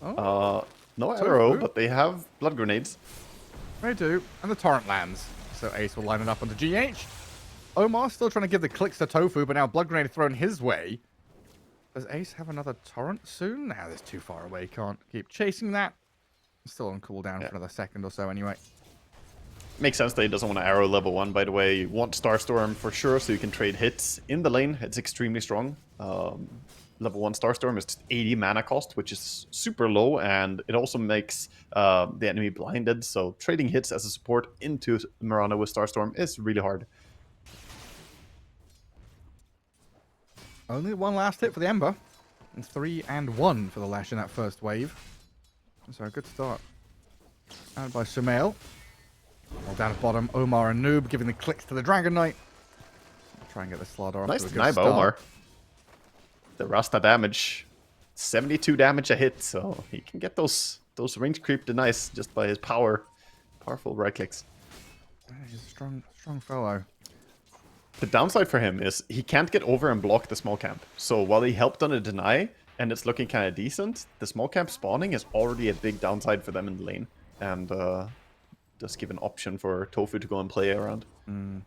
No arrow, but they have blood grenades. They do, and the torrent lands. So Ace will line it up onto GH. Omar still trying to give the clicks to Tofu, but now blood grenade thrown his way. Does Ace have another torrent soon? Nah, that's too far away. Can't keep chasing that. Still on cooldown for another second or so anyway. Makes sense that he doesn't want to arrow level 1, by the way. You want Starstorm for sure, so you can trade hits in the lane. It's extremely strong. Level 1 Starstorm is just 80 mana cost, which is super low, and it also makes the enemy blinded, so trading hits as a support into Mirana with Starstorm is really hard. Only one last hit for the Ember. And 3 and 1 for the Lash in that first wave. So a good start. And by Sumail. Well, down at bottom, Omar and Noob giving the clicks to the Dragon Knight. Try and get the Slardar off Nice to a good deny by start. Omar. The Rasta damage. 72 damage a hit, so he can get those range creep denies just by his powerful right clicks. He's a strong fellow. The downside for him is he can't get over and block the small camp. So while he helped on a deny, and it's looking kind of decent, the small camp spawning is already a big downside for them in the lane. And does give an option for Tofu to go and play around. And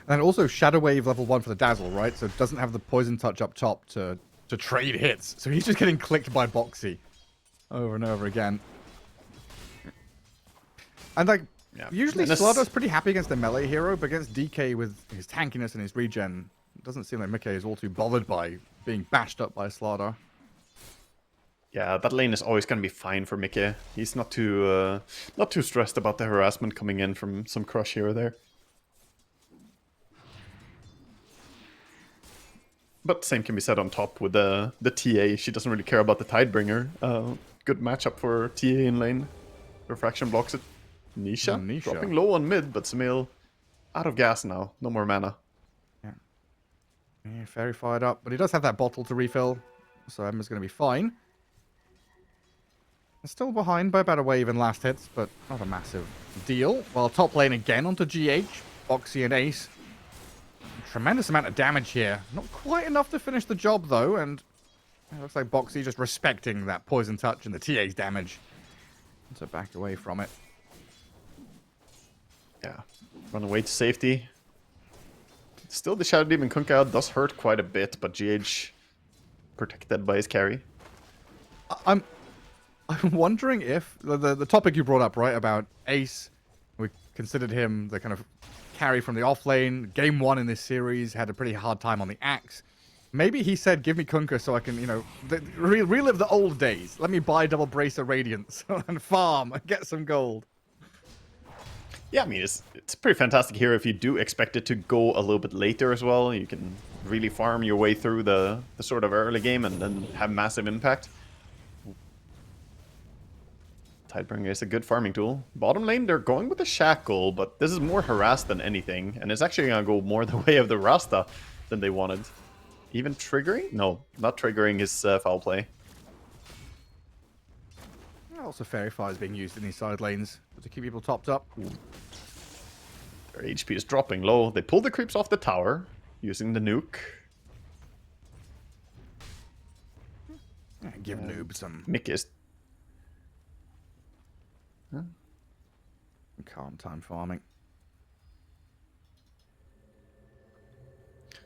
also Shadow Wave level 1 for the Dazzle, right? So it doesn't have the Poison Touch up top to trade hits. So he's just getting clicked by Boxy over and over again. And like, usually Slardar's pretty happy against the melee hero, but against DK with his tankiness and his regen, it doesn't seem like Mickey is all too bothered by being bashed up by Slardar. Yeah, that lane is always going to be fine for Mickey. He's not too stressed about the harassment coming in from some crush here or there. But same can be said on top with the TA. She doesn't really care about the Tidebringer. Good matchup for TA in lane. Refraction blocks it. Nisha dropping low on mid, but Sumail out of gas now. No more mana. Yeah, very fired up. But he does have that bottle to refill, so Emma's going to be fine. Still behind by about a wave in last hits, but not a massive deal. While top lane again onto GH, Boxy and Ace. Tremendous amount of damage here. Not quite enough to finish the job, though, and it looks like Boxy just respecting that Poison Touch and the TA's damage. So back away from it. Yeah, run away to safety. Still, the Shadow Demon Kunkka does hurt quite a bit, but GH protected by his carry. I'm wondering if the topic you brought up, right, about Ace, we considered him the kind of carry from the off lane. Game 1 in this series had a pretty hard time on the axe. Maybe he said, give me Kunkka so I can, you know, relive the old days. Let me buy double Bracer Radiance and farm and get some gold. Yeah, I mean, it's pretty fantastic here if you do expect it to go a little bit later as well. You can really farm your way through the sort of early game and then have massive impact. Tidebringer is a good farming tool. Bottom lane, they're going with the Shackle, but this is more harass than anything. And it's actually going to go more the way of the Rasta than they wanted. Even triggering? No, not triggering his foul play. Also, Fairy Fire is being used in these side lanes to keep people topped up. Their HP is dropping low. They pull the creeps off the tower using the nuke. Give Noob some Mick is... calm time farming.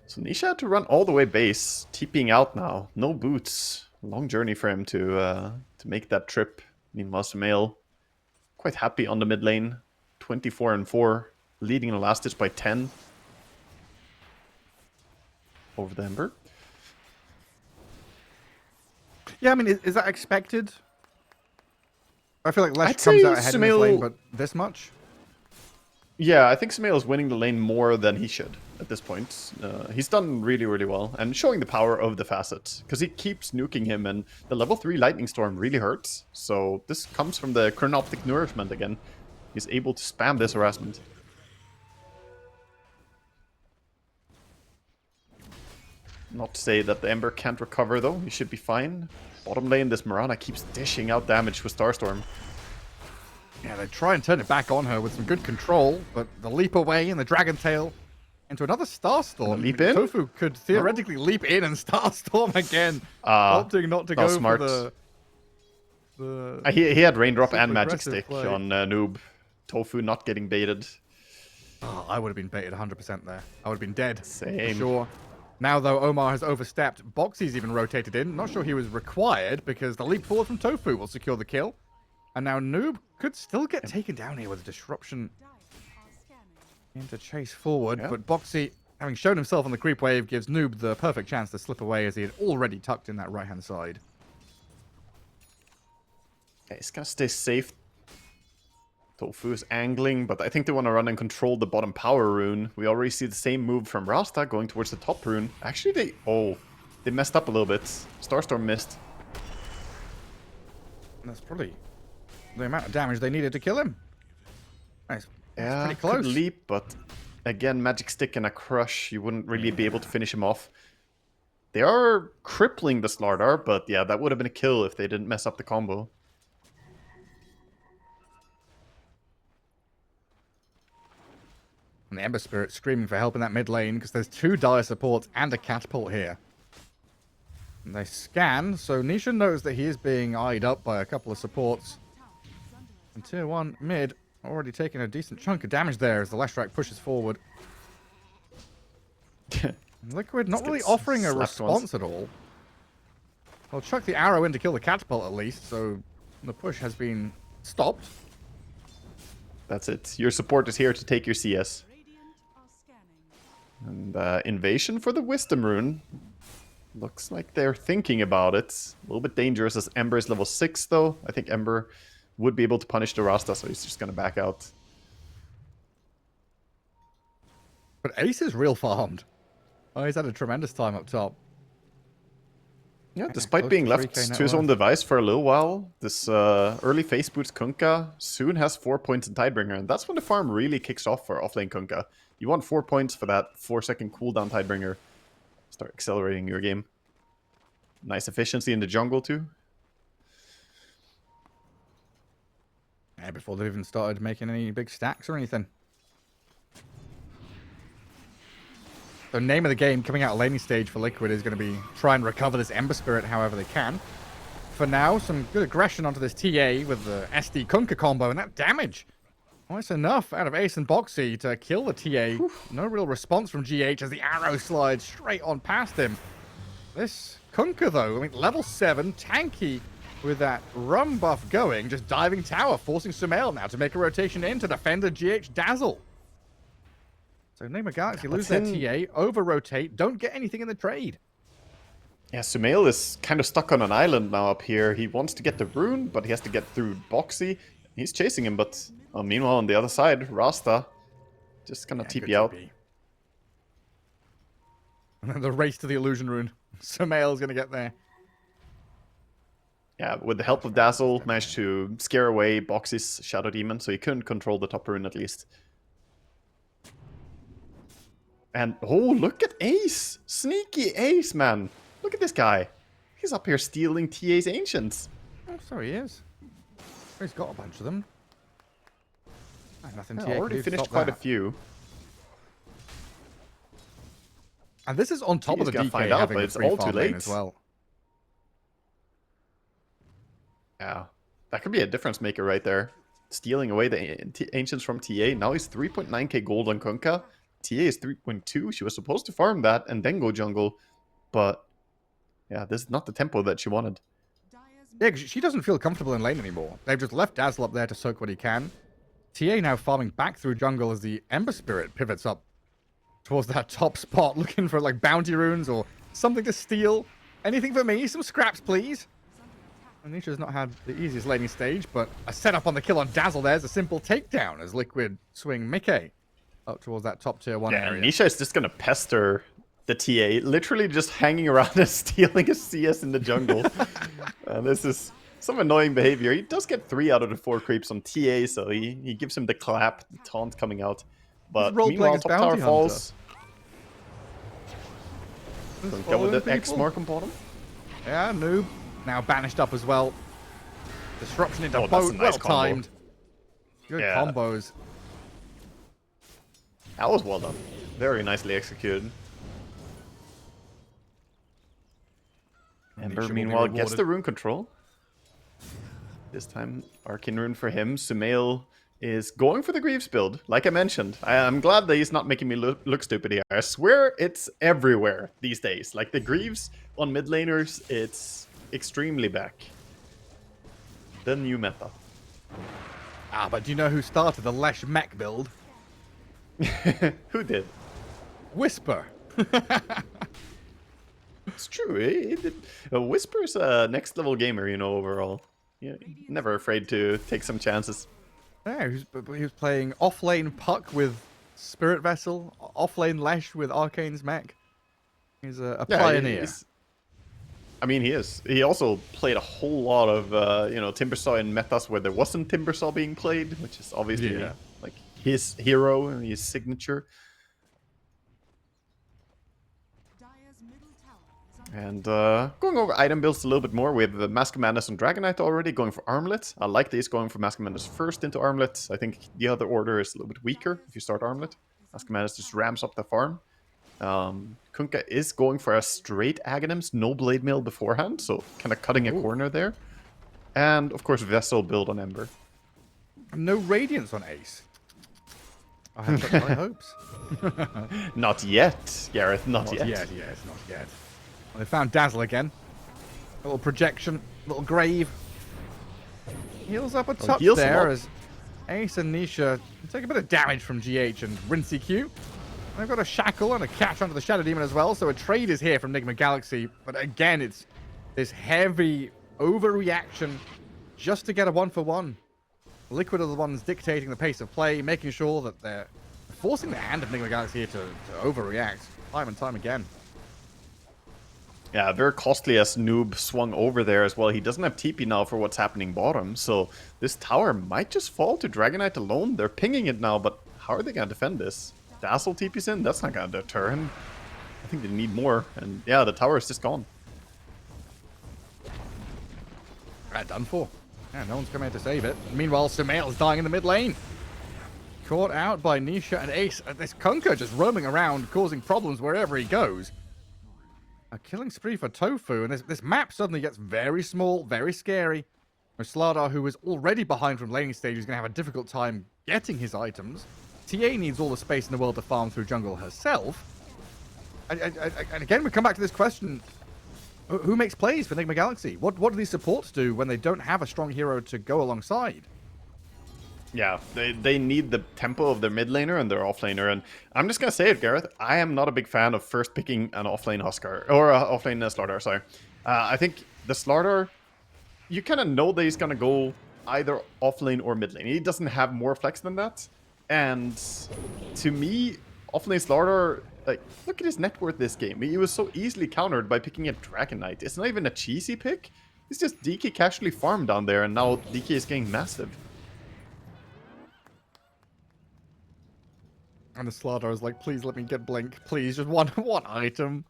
So Nisha had to run all the way base, TPing out now. No boots. Long journey for him to make that trip. Meanwhile, Sumail quite happy on the mid lane. 24 and 4, leading the last ditch by 10. Over the Ember. Yeah, I mean, is that expected? I feel like Lesh comes out ahead in this lane, but this much? Yeah, I think Sumail is winning the lane more than he should at this point. He's done really, really well, and showing the power of the facet, because he keeps nuking him, and the level 3 Lightning Storm really hurts. So this comes from the Chronoptic Nourishment again. He's able to spam this harassment. Not to say that the Ember can't recover, though. He should be fine. Bottom lane, this Mirana keeps dishing out damage with Starstorm. Yeah, they try and turn it back on her with some good control, but the leap away and the Dragon Tail into another Starstorm. Leap in? Tofu could theoretically leap in and Starstorm again, opting not to go smart. for The He had Raindrop super and Magic aggressive Stick play. on Noob. Tofu not getting baited. Oh, I would have been baited 100% there. I would have been dead. Same. For sure. Now, though, Omar has overstepped. Boxy's even rotated in. Not sure he was required because the leap forward from Tofu will secure the kill. And now Noob could still get taken down here with a disruption into chase forward. Yeah. But Boxy, having shown himself on the creep wave, gives Noob the perfect chance to slip away as he had already tucked in that right-hand side. Okay, he's gonna stay safe. Tofu is angling, but I think they want to run and control the bottom power rune. We already see the same move from Rasta going towards the top rune. Actually, they messed up a little bit. Starstorm missed. And that's probably the amount of damage they needed to kill him. Nice. That's Yeah, pretty close. could leap, but again, Magic Stick and a Crush, you wouldn't really be able to finish him off. They are crippling the Slardar, but yeah, that would have been a kill if they didn't mess up the combo. And the Ember Spirit screaming for help in that mid lane because there's 2 dire supports and a catapult here. And they scan, so Nisha knows that he is being eyed up by a couple of supports. And tier 1 mid already taking a decent chunk of damage there as the Leshrac pushes forward. Liquid not really offering a response at all. Well, chuck the arrow in to kill the catapult at least, so the push has been stopped. That's it. Your support is here to take your CS. And invasion for the Wisdom rune. Looks like they're thinking about it. A little bit dangerous as Ember is level 6 though. I think Ember would be able to punish the Rasta, so he's just gonna back out. But Ace is real farmed. Oh, he's had a tremendous time up top. Yeah, despite close being to left 3K net to his worth. own device for a little while, this early phase boots Kunkka soon has 4 points in Tidebringer, and that's when the farm really kicks off for offlane Kunkka. You want 4 points for that 4-second cooldown Tidebringer. Start accelerating your game. Nice efficiency in the jungle too. Yeah, before they've even started making any big stacks or anything. The name of the game coming out of laning stage for Liquid is going to be try and recover this Ember Spirit however they can. For now, some good aggression onto this TA with the SD Kunkka combo, and that damage. Oh, it's enough out of Ace and Boxy to kill the TA. No real response from GH as the arrow slides straight on past him. This Kunkka, though, I mean, level 7, tanky with that rum buff going, just diving tower, forcing Sumail now to make a rotation in to defend the GH Dazzle. So NIGMA Galaxy lose their TA, over-rotate, don't get anything in the trade. Yeah, Sumail is kind of stuck on an island now up here. He wants to get the rune, but he has to get through Boxy. He's chasing him, but meanwhile on the other side, Rasta just gonna TP out. And then the race to the illusion rune. Sumail's gonna get there. Yeah, with the help of Dazzle, managed to scare away Boxy's Shadow Demon, so he couldn't control the top rune at least. And, oh, look at Ace! Sneaky Ace, man! Look at this guy! He's up here stealing TA's Ancients. Oh, so he is. He's got a bunch of them. Nothing Yeah, TA can already do to finished stop quite that. a few. And this is on top He's of the gonna DK find out, having but the it's free all too farm lane late. as well. Yeah, that could be a difference maker right there. Stealing away the Ancients from TA. Now he's 3.9k gold on Kunkka. TA is 3.2. She was supposed to farm that and then go jungle. But, yeah, this is not the tempo that she wanted. Yeah, 'cause she doesn't feel comfortable in lane anymore. They've just left Dazzle up there to soak what he can. TA now farming back through jungle as the Ember Spirit pivots up towards that top spot, looking for like bounty runes or something to steal. Anything for me? Some scraps, please. Anisha's not had the easiest laning stage, but a setup on the kill on Dazzle there's a simple takedown as Liquid swing Mickey up towards that top tier 1 area. Nisha is just gonna pester the TA, literally just hanging around and stealing a CS in the jungle. This is some annoying behavior. He does get 3 out of the 4 creeps on TA, so he gives him the clap, the taunt coming out. But meanwhile, top tower falls. Go with the X mark on bottom. Yeah, Noob now banished up as well. Disruption into that's a boat, nice well combo. timed. Good combos. That was well done. Very nicely executed. Ember, Nisha will be meanwhile, gets rewarded. the rune control. This time, Arcane Rune for him. Sumail is going for the Greaves build, like I mentioned. I'm glad that he's not making me look stupid here. I swear it's everywhere these days. Like the Greaves on mid laners, it's extremely back. The new meta. But do you know who started the Lesh mech build? Who did? Whisper. It's true. Whisper's a next level gamer, you know, overall. Yeah, never afraid to take some chances. Yeah, he was playing off-lane Puck with Spirit Vessel, off-lane Lesh with Arcane's mech. He's a pioneer. I mean, he is. He also played a whole lot of, Timbersaw in metas where there wasn't Timbersaw being played, which is obviously like his hero and his signature. And going over item builds a little bit more, we have Mask of Madness and Dragonite already going for Armlet. I like these going for Mask of Madness first into Armlet. I think the other order is a little bit weaker if you start Armlet. Mask of Madness just ramps up the farm. Kunkka is going for a straight Aghanims, no Blade Mail beforehand, so kind of cutting a corner there. And of course Vessel build on Ember. No Radiance on Ace. I have such high hopes. Not yet, Gareth, not yet. Yes, not yet. Well, they found Dazzle again. A little projection, little grave. Heals up a touch there as Ace and Nisha take a bit of damage from GH and Rinsey Q. They've got a Shackle and a catch onto the Shadow Demon as well, so a trade is here from NIGMA Galaxy. But again, it's this heavy overreaction just to get a 1-for-1. Liquid are the ones dictating the pace of play, making sure that they're forcing the hand of NIGMA Galaxy here to overreact time and time again. Yeah, very costly as Noob swung over there as well. He doesn't have TP now for what's happening bottom, so this tower might just fall to Dragonite alone. They're pinging it now, but how are they going to defend this? Dazzle TP's in? That's not going to deter him. I think they need more, and yeah, the tower is just gone. Done for. Yeah, no one's coming here to save it. Meanwhile, Sumail's dying in the mid lane. Caught out by Nisha and Ace. This Kunkka just roaming around, causing problems wherever he goes. A killing spree for Tofu, and this map suddenly gets very small, very scary. Slardar, who is already behind from laning stage, is going to have a difficult time getting his items. TA needs all the space in the world to farm through jungle herself. And again, we come back to this question. Who makes plays for NIGMA Galaxy? What do these supports do when they don't have a strong hero to go alongside? Yeah, they need the tempo of their mid laner and their off laner. And I'm just going to say it, Gareth. I am not a big fan of first picking an offlane Huskar, or offlane Slardar, sorry. I think the Slardar, you kind of know that he's going to go either offlane or mid lane. He doesn't have more flex than that. And to me, offlane Slardar, like, look at his net worth this game. He was so easily countered by picking a Dragon Knight. It's not even a cheesy pick. It's just DK casually farmed down there, and now DK is getting massive. And the Slardar is like, please let me get Blink. Please, just one item.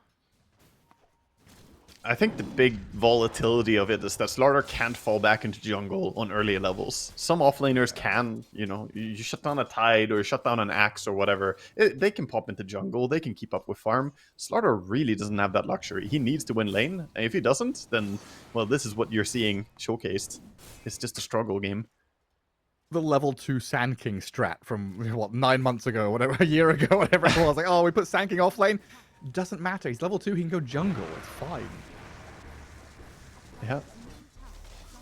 I think the big volatility of it is that Slardar can't fall back into jungle on early levels. Some offlaners can, you shut down a Tide or shut down an Axe or whatever. They can pop into jungle, they can keep up with farm. Slardar really doesn't have that luxury. He needs to win lane, and if he doesn't, then, well, this is what you're seeing showcased. It's just a struggle game. The level 2 Sand King strat from, 9 months ago, whatever, a year ago, whatever it was. Like, oh, we put Sand King off lane. Doesn't matter. He's level 2. He can go jungle. It's fine. Yeah.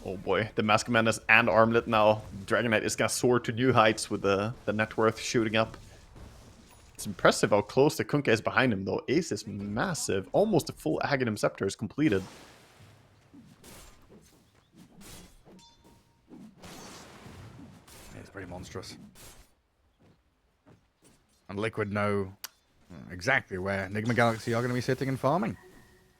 Oh boy, the Mask of Madness and Armlet now. Dragonite is gonna soar to new heights with the net worth shooting up. It's impressive how close the Kunkka is behind him, though. Ace is massive. Almost a full Aghanim Scepter is completed. It's pretty monstrous. And Liquid know exactly where NIGMA Galaxy are going to be sitting and farming.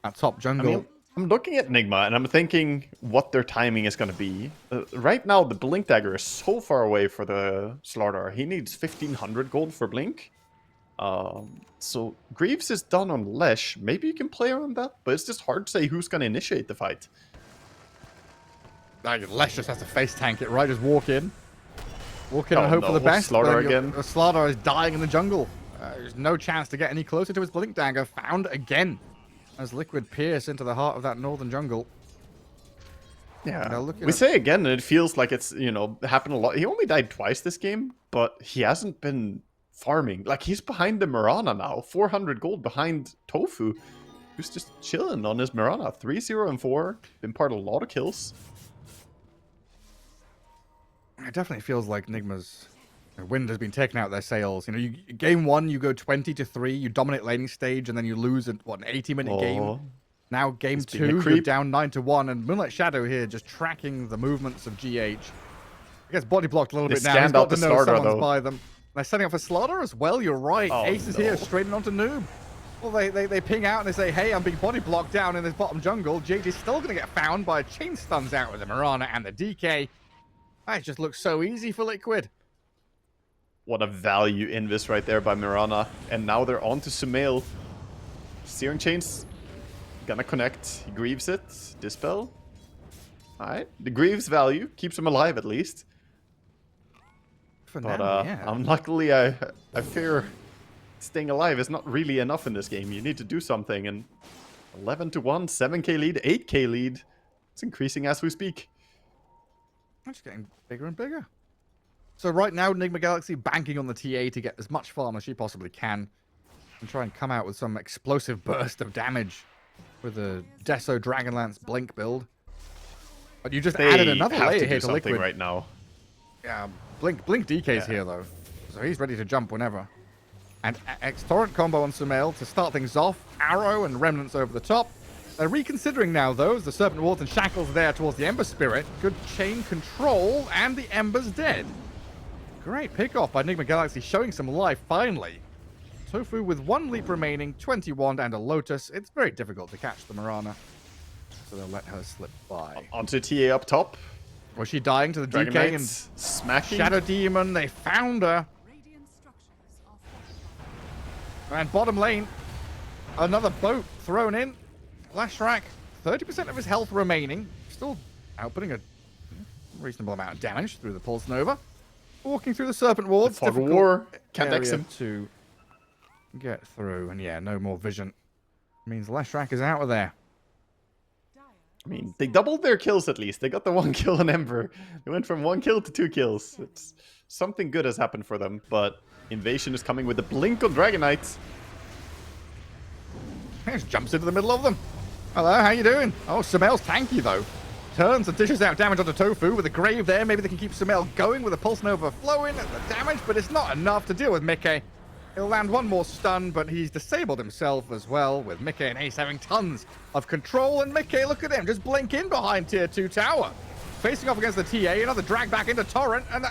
At top jungle. I'm looking at NIGMA and I'm thinking what their timing is going to be. Right now, the Blink Dagger is so far away for the Slardar. He needs 1500 gold for Blink. So Greaves is done on Lesh. Maybe you can play around that, but it's just hard to say who's going to initiate the fight. Lesh just has to face tank it, right? Just walk in. Walk in and hope for the best. Slardar again. Slardar is dying in the jungle. There's no chance to get any closer to his Blink Dagger. Found again. As Liquid pierce into the heart of that northern jungle. Yeah, looking we at... say again, and it feels like it's, you know, happened a lot. He only died twice this game, but he hasn't been farming. Like, he's behind the Mirana now, 400 gold behind Tofu, who's just chilling on his Mirana. 3-0 and 4, been part of a lot of kills. It definitely feels like NIGMA's wind has been taken out of their sails. You know, game 1, you go 20-3, you dominate laning stage, and then you lose an 80-minute game. Now game 2, you're down 9-1, and Moonlight Shadow here just tracking the movements of GH. I guess body blocked a little bit now. He's got to know someone's by them. They're setting up for Slaughter as well, you're right. Ace is here, straight in onto Noob. Well, they ping out and they say, hey, I'm being body blocked down in this bottom jungle. GH is still going to get found by chain stuns out with the Mirana and the DK. That just looks so easy for Liquid. What a value invis right there by Mirana. And now they're on to Sumail. Searing Chain's gonna connect. He grieves it. Dispel. Alright. The grieves value. Keeps him alive at least. For but now, yeah. unluckily, I fear staying alive is not really enough in this game. You need to do something. And 11-1, 7k lead, 8k lead. It's increasing as we speak. It's getting bigger and bigger. So right now, NIGMA Galaxy banking on the TA to get as much farm as she possibly can. And try and come out with some explosive burst of damage with a Deso Dragonlance Blink build. But you just added another layer here to Liquid right now. Yeah, Blink DK's here though. So he's ready to jump whenever. And X-Torrent combo on Sumail to start things off. Arrow and Remnants over the top. They're reconsidering now, though, as the Serpent Wards and Shackles there towards the Ember Spirit. Good chain control, and the Ember's dead. Great pick-off by NIGMA Galaxy, showing some life, finally. Tofu with 1 leap remaining, 20 wand, and a Lotus. It's very difficult to catch the Mirana, so they'll let her slip by. Onto TA up top. Was she dying to the Dragon DK Knights, and smacking? Shadow Demon? They found her. And bottom lane, another boat thrown in. Lashrak, 30% of his health remaining. Still outputting a reasonable amount of damage through the Pulse Nova. Walking through the Serpent Wards. Fog of War. Can't X him. To get through. And yeah, no more vision. Means Lashrak is out of there. I mean, they doubled their kills at least. They got the 1 kill on Ember. They went from 1 kill to 2 kills. It's something good has happened for them. But Invasion is coming with the blink on Dragon Knights. He just jumps into the middle of them. Hello, how you doing? Oh, Sumail's tanky, though. Turns and dishes out damage onto Tofu with a Grave there. Maybe they can keep Sumail going with a Pulse Nova flowing at the damage, but it's not enough to deal with Mickey. He'll land 1 more stun, but he's disabled himself as well, with Mickey and Ace having tons of control. And Mickey, look at him, just blink in behind Tier 2 tower. Facing off against the TA, another drag back into Torrent, and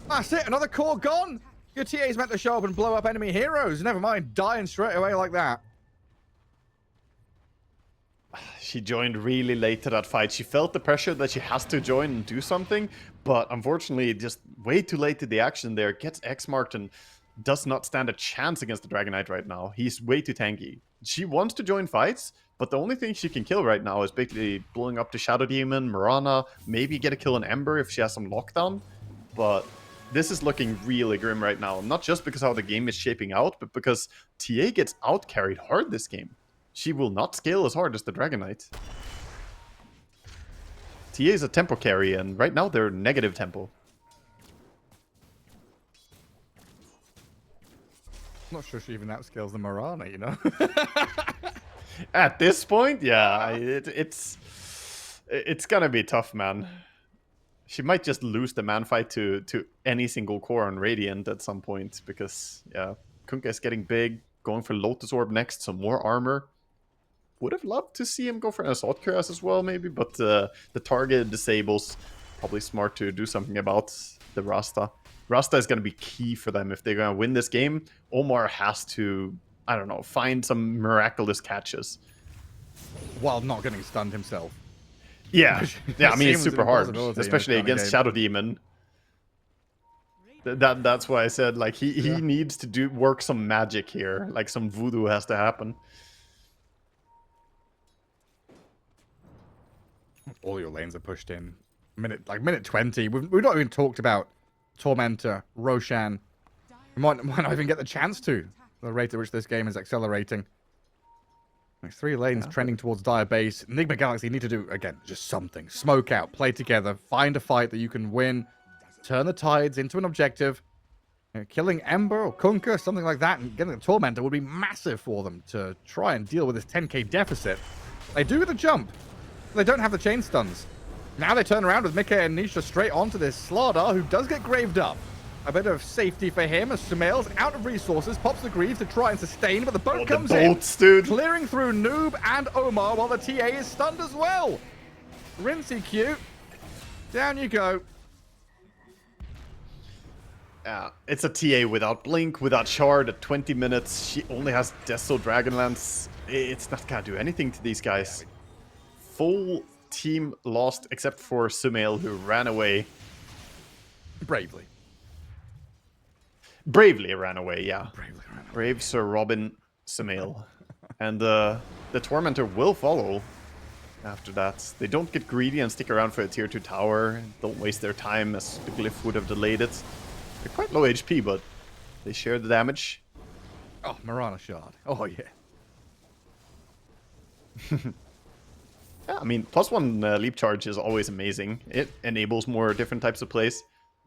that's it, another core gone. Your TA's meant to show up and blow up enemy heroes. Never mind, dying straight away like that. She joined really late to that fight. She felt the pressure that she has to join and do something, but unfortunately, just way too late to the action there. Gets X-marked and does not stand a chance against the Dragon Knight right now. He's way too tanky. She wants to join fights, but the only thing she can kill right now is basically blowing up the Shadow Demon, Mirana, maybe get a kill on Ember if she has some lockdown. But this is looking really grim right now. Not just because how the game is shaping out, but because TA gets out-carried hard this game. She will not scale as hard as the Dragon Knight. TA is a tempo carry, and right now they're negative tempo. I'm not sure she even outscales the Mirana, you know? At this point, yeah, it's gonna be tough, man. She might just lose the man fight to any single core on Radiant at some point, because, yeah, Kunkka is getting big, going for Lotus Orb next, some more armor. Would have loved to see him go for an Assault Cuirass as well, maybe, but the target disables. Probably smart to do something about the Rasta. Rasta is going to be key for them if they're going to win this game. Omar has to, I don't know, find some miraculous catches. While not getting stunned himself. Yeah, yeah. I mean, it's super hard, especially against Shadow Demon. That's why I said, like, he needs to work some magic here. Like, some voodoo has to happen. All your lanes are pushed in. Minute 20. We've not even talked about Tormentor, Roshan. We might not even get the chance to. The rate at which this game is accelerating. Like 3 lanes trending towards Dire Base. Enigma Galaxy need to do, again, just something. Smoke out, play together, find a fight that you can win, turn the tides into an objective. You know, killing Ember or Kunkka, something like that, and getting the Tormentor would be massive for them to try and deal with this 10k deficit. They do the jump. They don't have the chain stuns. Now they turn around with Mika and Nisha straight onto this Slardar, who does get graved up. A bit of safety for him as Sumail's out of resources, pops the Greaves to try and sustain, but the boat comes in, dude. clearing through Noob and Omar while the TA is stunned as well. Rinsey Q, down you go. Yeah, it's a TA without Blink, without Shard at 20 minutes. She only has Deso Dragonlance. It's not gonna do anything to these guys. Full team lost except for Sumail, who ran away. Bravely. Bravely ran away, yeah. Bravely ran away. Brave Sir Robin Sumail. And the Tormentor will follow after that. They don't get greedy and stick around for a tier 2 tower. Don't waste their time as the Glyph would have delayed it. They're quite low HP, but they share the damage. Oh, Mirana Shard. Oh, yeah. Yeah, I mean, +1 leap charge is always amazing. It enables more different types of plays.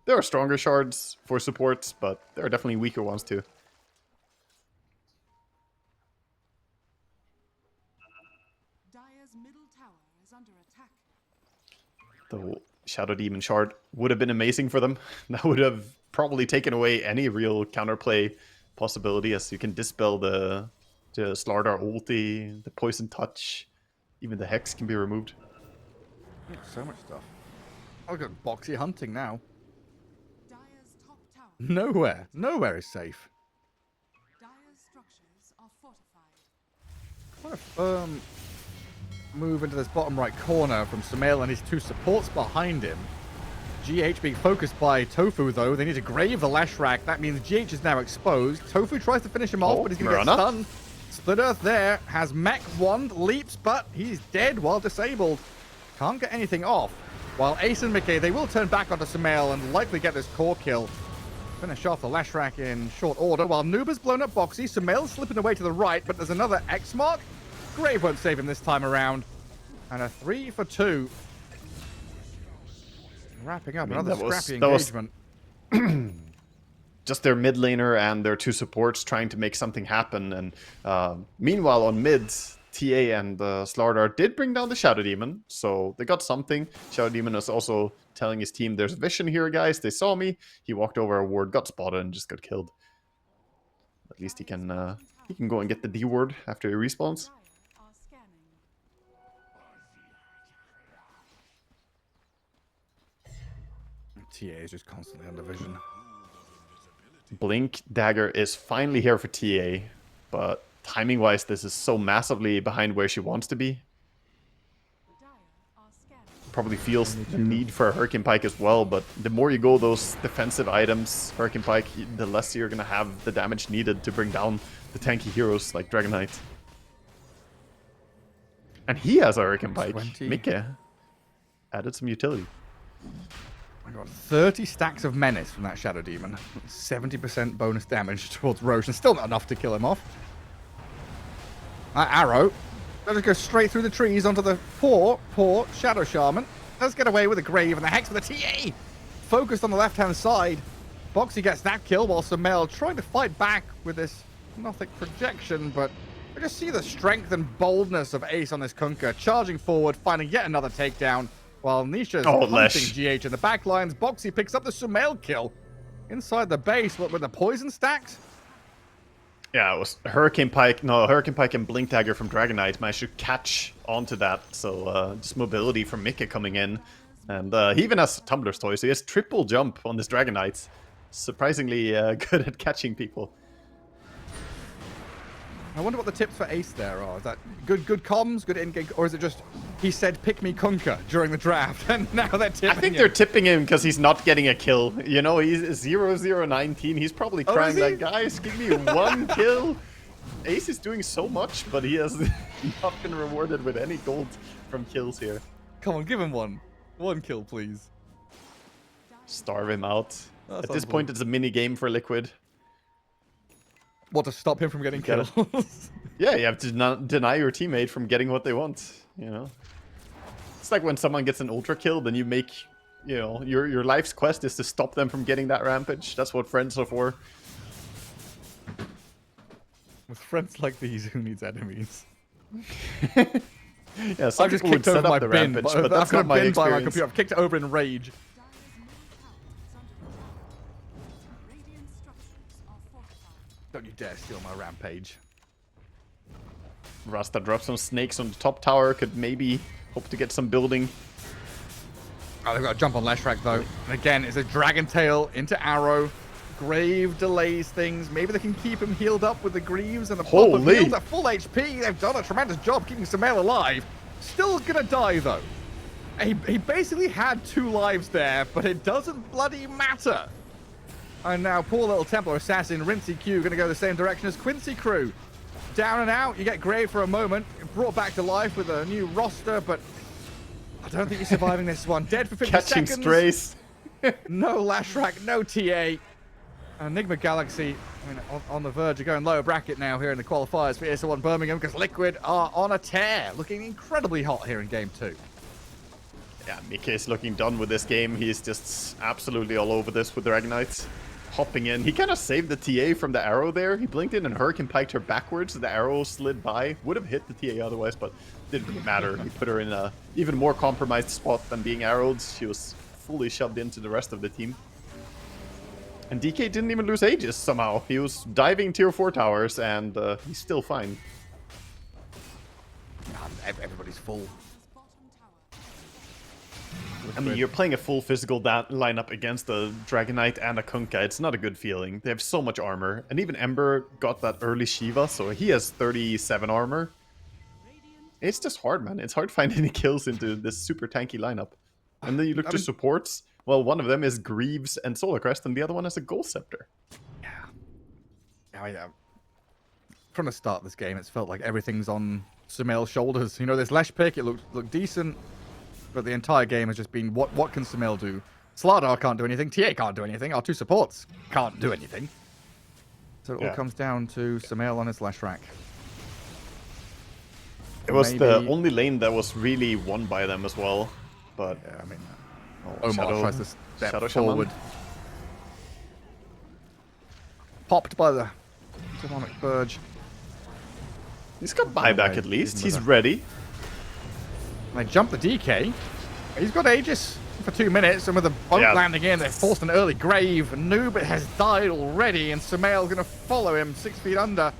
There are stronger shards for supports, but there are definitely weaker ones too. Dire's middle tower is under attack. The Shadow Demon shard would have been amazing for them. That would have probably taken away any real counterplay possibility, as you can dispel the Slardar ulti, the Poison Touch, even the Hex can be removed. Yeah, so much stuff. I've got Boxy hunting now. Dire's top tower. Nowhere is safe. Dire's structures are fortified. Quite a firm move into this bottom right corner from Sumail and his 2 supports behind him. GH being focused by Tofu, though. They need to grave the Lash Rack. That means GH is now exposed. Tofu tries to finish him off, but he's going to get stunned. Split Earth there. Has Mech Wand, leaps, but he's dead while disabled. Can't get anything off. While Ace and Mickey, they will turn back onto Sumail and likely get this core kill. Finish off the Lash Rack in short order. While Noob has blown up Boxy, Sumail's slipping away to the right, but there's another X mark. Grave won't save him this time around. And a 3 for 2. Wrapping up another scrappy engagement. Just their mid laner and their 2 supports trying to make something happen. And meanwhile, on mid, TA and Slardar did bring down the Shadow Demon, so they got something. Shadow Demon is also telling his team, there's a vision here, guys. They saw me. He walked over a ward, got spotted, and just got killed. At least he can go and get the D ward after he respawns. Dire are scanning. TA is just constantly under vision. Blink Dagger is finally here for TA, but timing-wise, this is so massively behind where she wants to be. Dire are scanning. Probably feels the need for a Hurricane Pike as well, but the more you go those defensive items, Hurricane Pike, the less you're going to have the damage needed to bring down the tanky heroes like Dragon Knight. And he has a Hurricane Pike. 20. Mika added some utility. I got 30 stacks of Menace from that Shadow Demon. 70% bonus damage towards Roshan. Still not enough to kill him off. That arrow does go straight through the trees onto the poor Shadow Shaman. Does get away with a grave and the Hex with a TA. Focused on the left-hand side. Boxy gets that kill while Sumail trying to fight back with this Nothic projection, but I just see the strength and boldness of Ace on this Kunkka, charging forward, finding yet another takedown. While Nisha's hunting GH in the backlines, Boxy picks up the Sumail kill inside the base. What with the poison stacks? Yeah, it was Hurricane Pike. No, Hurricane Pike and Blink Dagger from Dragon Knight managed to catch onto that. So just mobility from Mika coming in. And he even has Tumbler's Toy, so he has triple jump on this Dragon Knight. Surprisingly good at catching people. I wonder what the tips for Ace there are. Is that good comms, good in-game, or is it just he said pick me Kunkka during the draft and now they're tipping him? I think they're tipping him because he's not getting a kill. You know, he's 0-0-19. He's probably crying like, guys, give me 1 kill. Ace is doing so much, but he has not been rewarded with any gold from kills here. Come on, give him one. 1 kill, please. Starve him out. That At this point, it's a mini game for Liquid. What, to stop him from getting kills? Yeah, you have to not deny your teammate from getting what they want, you know? It's like when someone gets an ultra kill, then you make, you know, your life's quest is to stop them from getting that rampage. That's what friends are for. With friends like these, who needs enemies? Yeah, some I've just people would kicked over set up my the bin, rampage, but but I've that's got a not my bin by my experience. computer. I've kicked it over in rage. Radiant structures are fortified. Don't you dare steal my rampage. Rasta drops some snakes on the top tower, could maybe hope to get some building. Oh, they've got to jump on Leshrac though. And again, it's a Dragon Tail into Arrow. Grave delays things. Maybe they can keep him healed up with the Greaves and the pop of Holy. heals at full HP. They've done a tremendous job keeping Sumail alive. Still gonna die though. He basically had 2 lives there, but it doesn't bloody matter. And now poor little Templar Assassin, Rincey Q, gonna go the same direction as Quincy Crew. Down and out, you get Grave for a moment, brought back to life with a new roster, but I don't think he's surviving this one. Dead for 50 Catching seconds. strays. No Lashrac, no TA. Enigma Galaxy, I mean, on the verge of going lower bracket now here in the qualifiers for ESL 1 Birmingham because Liquid are on a tear, looking incredibly hot here in Game 2. Yeah, Mika is looking done with this game. He's just absolutely all over this with Dragonite. Hopping in. He kind of saved the TA from the arrow there. He blinked in and Hurricane piked her backwards. The arrow slid by. Would have hit the TA otherwise, but didn't really matter. He put her in a even more compromised spot than being arrowed. She was fully shoved into the rest of the team. And DK didn't even lose Aegis somehow. He was diving tier 4 towers and he's still fine. Everybody's full. Bottom tower. I mean, you're playing a full physical lineup against a Dragonite and a Kunkka. It's not a good feeling. They have so much armor. And even Ember got that early Shiva, so he has 37 armor. It's just hard, man. It's hard to find any kills into this super tanky lineup. And then you look to supports. Well, one of them is Greaves and Solar Crest, and the other one is a Gold Scepter. Yeah. From the start of this game, it's felt like everything's on Sumail's shoulders. You know, this Lesh pick, it looked decent. But the entire game has just been, what can Sumail do? Slardar can't do anything. TA can't do anything. Our 2 supports can't do anything. So it all comes down to Sumail on his Leshrac. It was the only lane that was really won by them as well. But Yeah, I mean, oh, Omar tries to step Shadow Shaman. forward. Popped by the demonic Burge. He's got buyback at least. He's ready. And they jump the DK. He's got Aegis for 2 minutes, and with a boat landing in, they forced an early grave. Noob has died already, and Sumail's going to follow him 6 feet under.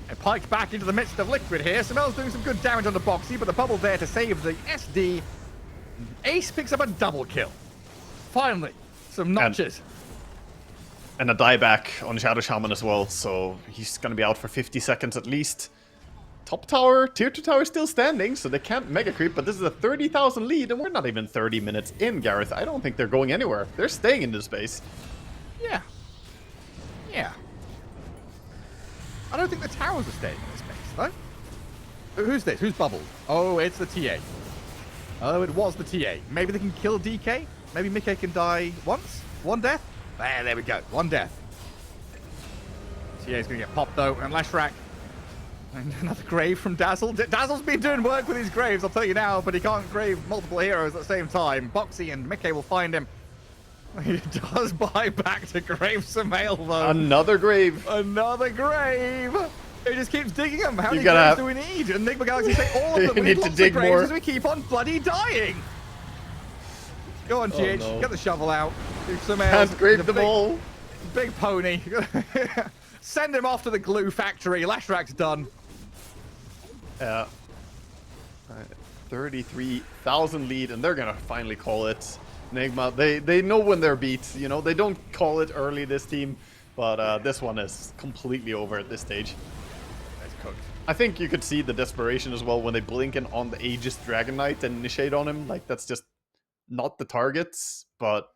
And piked back into the midst of Liquid here. Sumail's doing some good damage on the Boxy, but the bubble there to save the SD. Ace picks up a double kill. Finally, some notches. And a dieback on Shadow Shaman as well, so he's going to be out for 50 seconds at least. Top tower, tier 2 tower still standing, so they can't mega creep, but this is a 30,000 lead, and we're not even 30 minutes in, Gareth. I don't think they're going anywhere. They're staying in this space. Yeah. I don't think the towers are staying in this space, though. Who's this? Who's bubbled? Oh, it's the TA. Oh, it was the TA. Maybe they can kill DK? Maybe Mickey can die once? 1 death? There we go. 1 death. TA's going to get popped, though, and Leshrac. And another grave from Dazzle. Dazzle's been doing work with his graves, I'll tell you now, but he can't grave multiple heroes at the same time. Boxy and Mickey will find him. He does buy back to Grave Sumail, though. Another grave. Another grave. He just keeps digging them. How many gotta graves do we need? And Enigma Galaxy say all of them. You We need to lots dig of graves more. as we keep on bloody dying. Go on, GH. no. Get the shovel out. Do Sumail. Can't grave them all. Big pony. Send him off to the glue factory. Lashrac's done. 33,000 lead, and they're gonna finally call it. Nigma, they know when they're beat. You know, they don't call it early, this team, but this one is completely over at this stage. That's cooked. I think you could see the desperation as well when they blink in on the Aegis Dragon Knight and initiate on him. Like, that's just not the targets, but